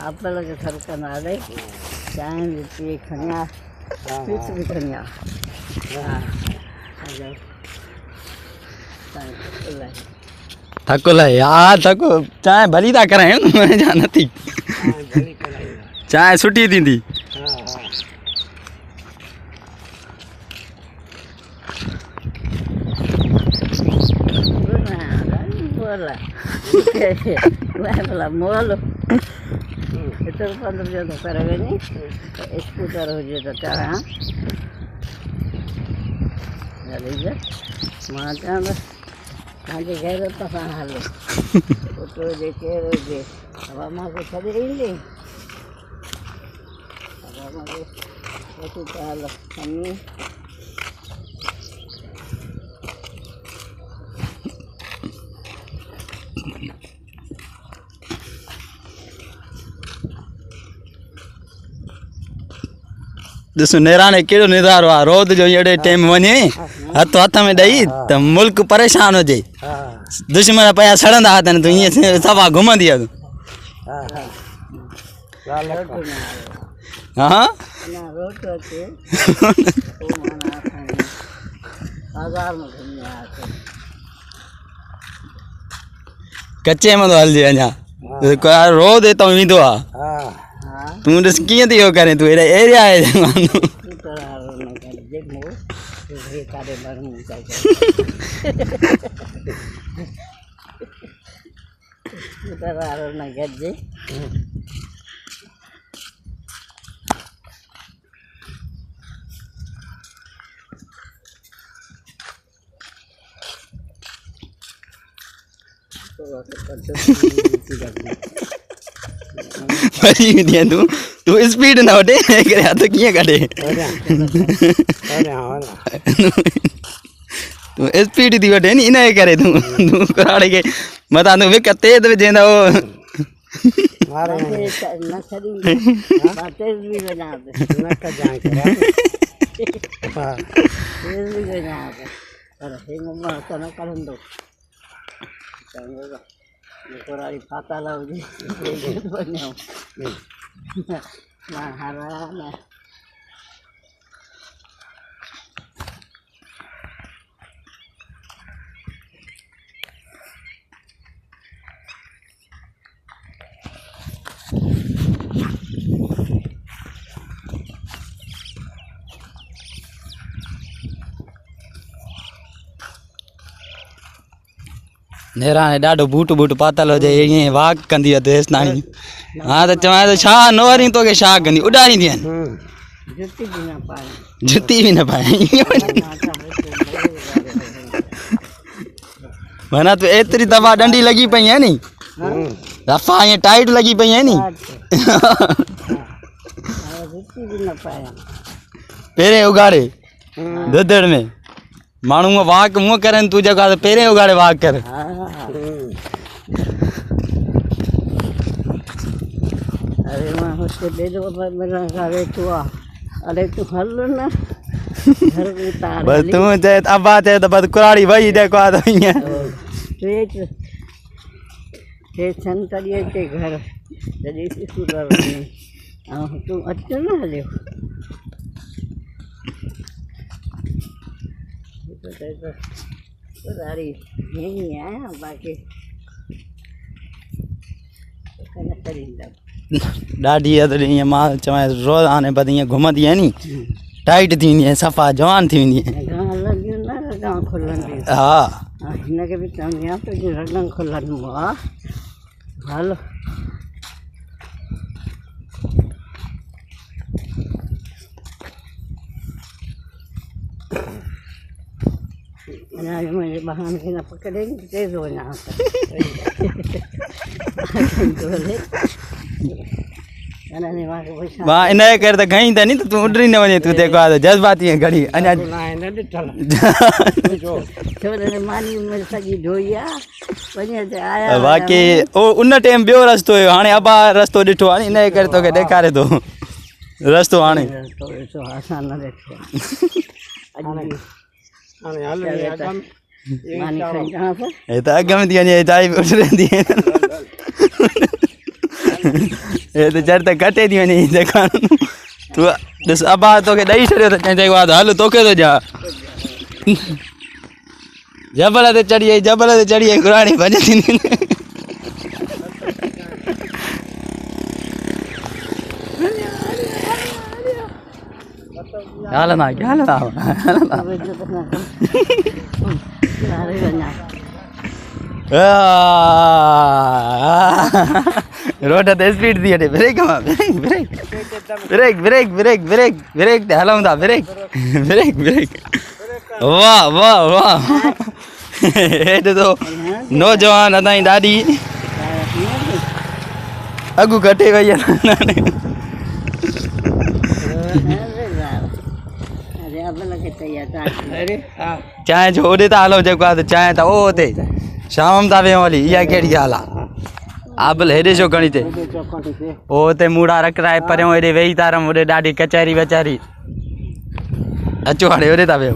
आप लोग सरकार ना दे चाय भी पिए खनिया पीछ भी खनिया थको ला यार थको चाय भली था कराए मैं जाना थी चाय सुठी थी बोला मोल itu 15 juta per ini skuter ho je ta ha jadi je macam nanti gaya ta halo foto देखे रोजे अब मां को छड़ी रही अब मां को फोटो डालो हमने ॾिसो नेराणे कहिड़ो निज़ारो आहे रोद जो अहिड़े टाइम वञे हथ हथ में ॾेई त मुल्क परेशान हुजे दुश्मन पिया सड़ंदा अथनि तूं ईअं सफ़ा घुमंदी आहे हा कचे में थो हलिजे अञा रोद हितां ईंदो आहे तू ॾिस कीअं थी इहो करे तूं अहिड़े एरिया आहे तू स्पीड न वठे हथ कीअं कढे तू स्पीड थी वठे नी इन करे तूं कुराड़े खे मथां तूं विक तेज़ विझेंदा Kurari patah lah uji, banyak. Mahara. नेराणे ॾाढो बूट बूट पातल हुजे ईअं वाक कंदी आहे तेसि ताईं हा त चवां त छा न वरी तोखे छा कंदी उॾारींदी आहिनि जुती बि न पाए माना तूं एतिरी दफ़ा डंडी लॻी पई आहे नी दफ़ा ईअं टाइट लॻी पई आहे नी पहिरें उगाड़े दुधड़ में माण्हू वाक मुंहुं करनि तूं जेको आहे पहिरें उगाड़े वाक कर अरे मां हुते बेडो मेरा वेठो आहे अरे तूं हल न घर में तार बस तूं चए अब्बा चए त बस कुराड़ी वई जेको आहे त ईअं टे छन तॾहिं अचे घर जॾहिं स्कूटर वञे ऐं तूं अच न हलियो कुराड़ी यहीं आया बाक़ी न करींदा ॾाढी आहे त ईअं मां चवां रोज़ हाणे बसि ईअं घुमंदी आहे नी टाइट थी वेंदी आहे सफ़ा जवान थी वेंदी आहे रगां खुलंदी हा हिनखे बि चवंदी आहियां तुंहिंजी रगां खुलनि हा हलो अञा मुंहिंजे बहाने खे न पकड़ेनि तेज़ वञा मां इन जे करे त खईं त नी त तूं उॾरी न वञे तूं जेको आहे जज़्बाती घड़ी अञा बाक़ी उन टाइम ॿियो रस्तो हुयो हाणे अबा रस्तो ॾिठो आहे नी इन जे करे तोखे ॾेखारे थो रस्तो हाणे मानी खड़ी कहाँ पर ये तो अगे में दिया चाय उठ रही है ये तो चढ़ते कटे दियो नहीं देखा तू बस अब आ तो के दई छड़ियो तो चई बात हाल तो के तो जा जबल ते चढ़िए गुराणी भजती नहीं हाल ना रोड ते स्पीड दी है ब्रेक ते हलाऊं था ब्रेक वाह वाह वाह ये तो नौजवान अदाई दादी अगू कटे गई चाय जो ओडे ता हलो जेको आ चाय ता ओ ते शाम ता वे वाली या केड़ी हाला आबल हेडे जो गणी ते ओ ते मूड़ा रख राय पर एडे वेई तारम ओडे डाडी कचहरी बेचारी अचो हाड़े ओडे ता वे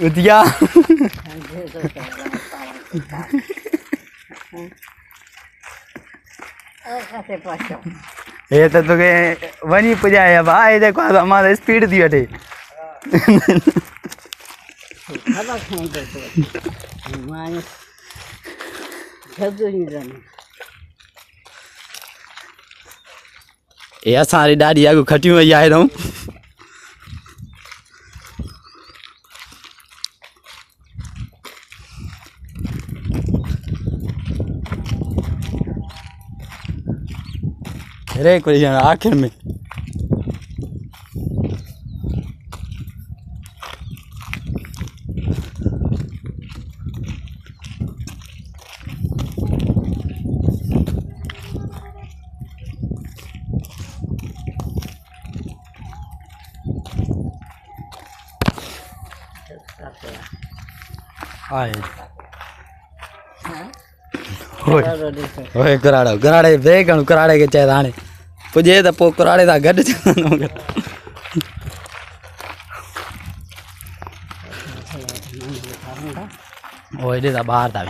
उदिया ये तो के वनी पुजाया भाई देखो हमारा स्पीड दी अटे ये सारी दादी आगू खटी हुई आए रहूं रे कोई जाना आखिर में आए ओए कराड़े ब्रेक कराड़े के चाहे दाने पुजे तो पो कराड़े दा गड ओए दे दा बाहर दा